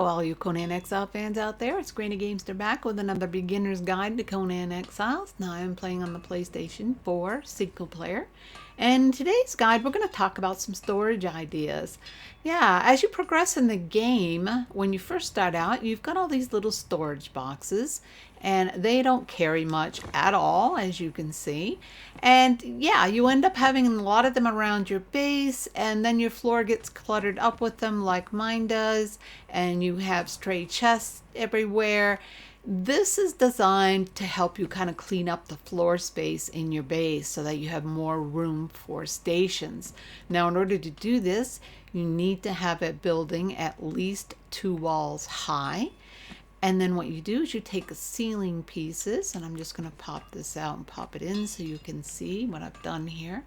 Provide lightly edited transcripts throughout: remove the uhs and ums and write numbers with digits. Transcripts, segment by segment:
Hello, all you Conan Exile fans out there. It's Granny Gamester back with another beginner's guide to Conan Exiles. Now I'm playing on the PlayStation 4 single player. And in today's guide, we're going to talk about some storage ideas. Yeah, as you progress in the game, when you first start out, you've got all these little storage boxes, and they don't carry much at all, as you can see. And yeah, you end up having a lot of them around your base, and then your floor gets cluttered up with them like mine does, and you have stray chests everywhere. This is designed to help you kind of clean up the floor space in your base so that you have more room for stations. Now, in order to do this, you need to have a building at least 2 walls high. And then what you do is you take the ceiling pieces, and I'm just going to pop this out and pop it in so you can see what I've done here.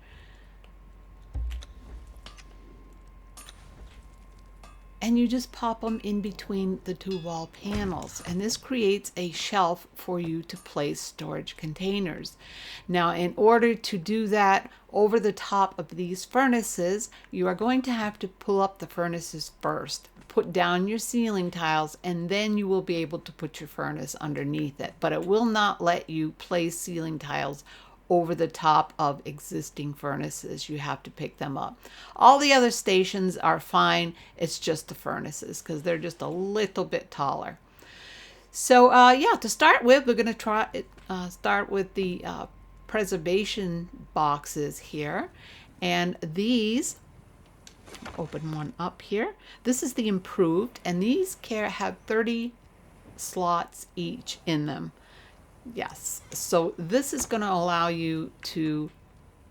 And you just pop them in between the 2 wall panels, and this creates a shelf for you to place storage containers. Now, in order to do that over the top of these furnaces, you are going to have to pull up the furnaces first, put down your ceiling tiles, and then you will be able to put your furnace underneath it. But it will not let you place ceiling tiles over the top of existing furnaces. You have to pick them up. All the other stations are fine. It's just the furnaces because they're just a little bit taller. So yeah, to start with, we're going to start with the preservation boxes here. And these, open one up here. This is the improved, and these have 30 slots each in them. Yes, so this is going to allow you to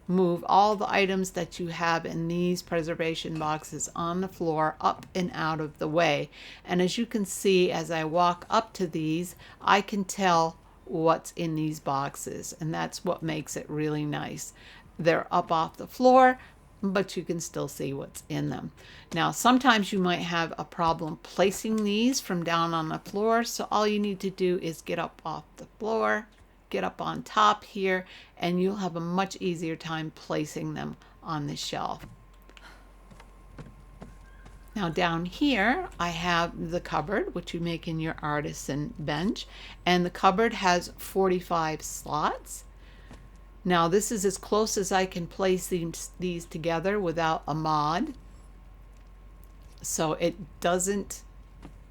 move all the items that you have in these preservation boxes on the floor up and out of the way. And as you can see, as I walk up to these, I can tell what's in these boxes, and that's what makes it really nice. They're up off the floor, but you can still see what's in them. Now, sometimes you might have a problem placing these from down on the floor, so all you need to do is get up off the floor, get up on top here, and you'll have a much easier time placing them on the shelf. Now down here, I have the cupboard, which you make in your artisan bench, and the cupboard has 45 slots. Now this is as close as I can place these together without a mod. So it doesn't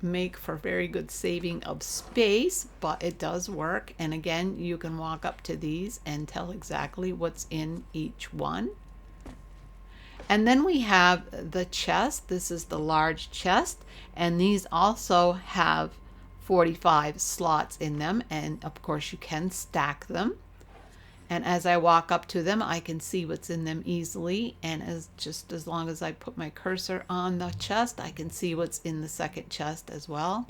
make for very good saving of space, but it does work. And again, you can walk up to these and tell exactly what's in each one. And then we have the chest. This is the large chest, and these also have 45 slots in them, and of course you can stack them. And as I walk up to them, I can see what's in them easily. And just as long as I put my cursor on the chest, I can see what's in the second chest as well.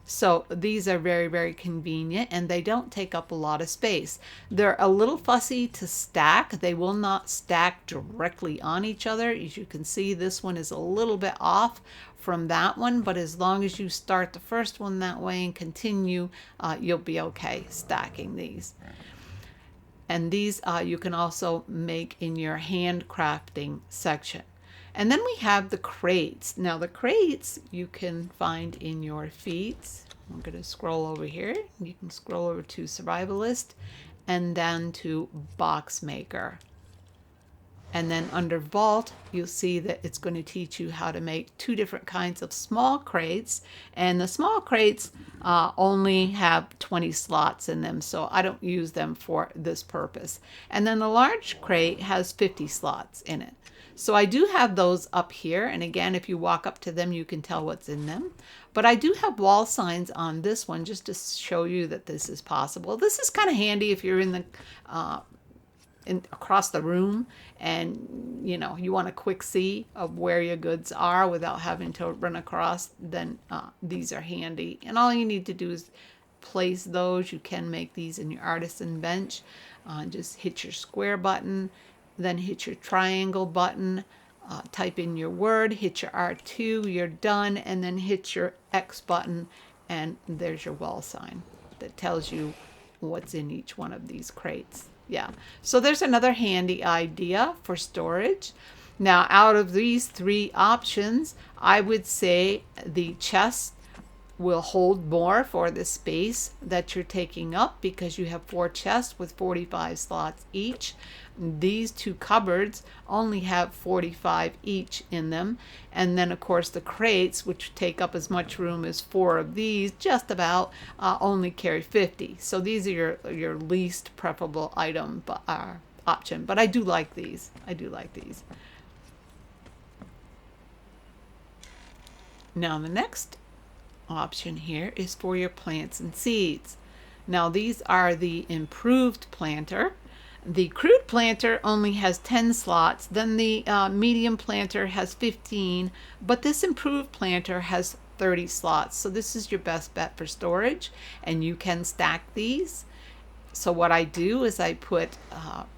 So these are very, very convenient, and they don't take up a lot of space. They're a little fussy to stack. They will not stack directly on each other. As you can see, this one is a little bit off from that one, but as long as you start the first one that way and continue, you'll be okay stacking these. And these you can also make in your handcrafting section. And then we have the crates. Now the crates you can find in your feats. I'm going to scroll over here. You can scroll over to Survivalist and then to Box Maker. And then under Vault, you'll see that it's going to teach you how to make 2 different kinds of small crates. And the small crates only have 20 slots in them, so I don't use them for this purpose. And then the large crate has 50 slots in it. So I do have those up here. And again, if you walk up to them, you can tell what's in them. But I do have wall signs on this one just to show you that this is possible. This is kind of handy if you're in the across the room, and you want a quick see of where your goods are without having to run across. Then these are handy, and all you need to do is place those. You can make these in your artisan bench. Just hit your square button, then hit your triangle button, type in your word, hit your R2, you're done, and then hit your X button, and there's your wall sign that tells you what's in each one of these crates. Yeah, so there's another handy idea for storage. Now, out of these 3 options, I would say the chests will hold more for the space that you're taking up because you have 4 chests with 45 slots each. These 2 cupboards only have 45 each in them. And then of course the crates, which take up as much room as 4 of these, just about, only carry 50. So these are your least preferable item option. But I do like these. I do like these. Now the next option here is for your plants and seeds. Now these are the improved planter. The crude planter only has 10 slots, then the medium planter has 15, but this improved planter has 30 slots. So this is your best bet for storage, and you can stack these. So what I do is I put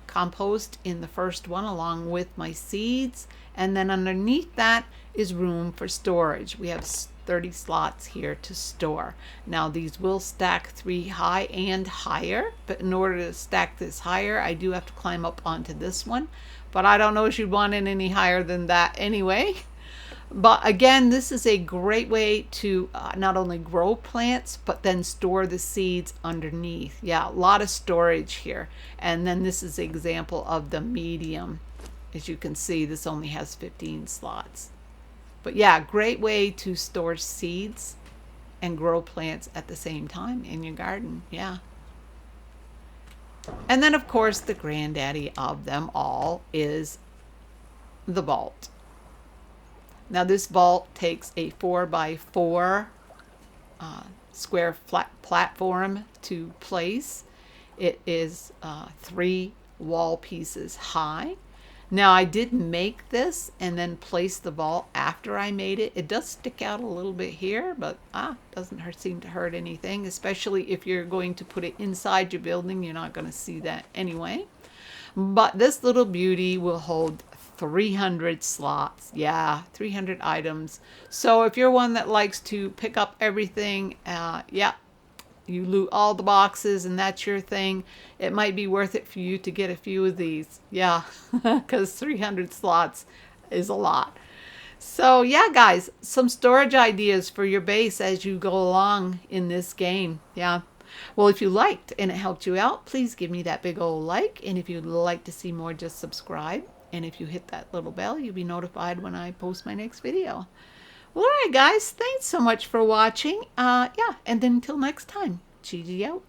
compost in the first one along with my seeds, and then underneath that is room for storage. We have 30 slots here to store. Now these will stack 3 high and higher, but in order to stack this higher, I do have to climb up onto this one, but I don't know if you'd want it any higher than that anyway. But again, this is a great way to not only grow plants, but then store the seeds underneath. Yeah, a lot of storage here. And then this is an example of the medium. As you can see, this only has 15 slots. But yeah, great way to store seeds and grow plants at the same time in your garden. Yeah. And then of course the granddaddy of them all is the vault. Now this vault takes a 4x4 square flat platform to place. It is 3 wall pieces high. Now I did make this and then place the vault after I made it. It does stick out a little bit here, but doesn't seem to hurt anything, especially if you're going to put it inside your building. You're not going to see that anyway. But this little beauty will hold 300 slots. Yeah, 300 items. So if you're one that likes to pick up everything, yeah, you loot all the boxes and that's your thing, it might be worth it for you to get a few of these. Yeah, because 300 slots is a lot. So yeah, guys, some storage ideas for your base as you go along in this game. Yeah. Well, if you liked and it helped you out, please give me that big old like. And if you'd like to see more, just subscribe. And if you hit that little bell, you'll be notified when I post my next video. Well, all right, guys, thanks so much for watching. Yeah, and then until next time, Gigi out.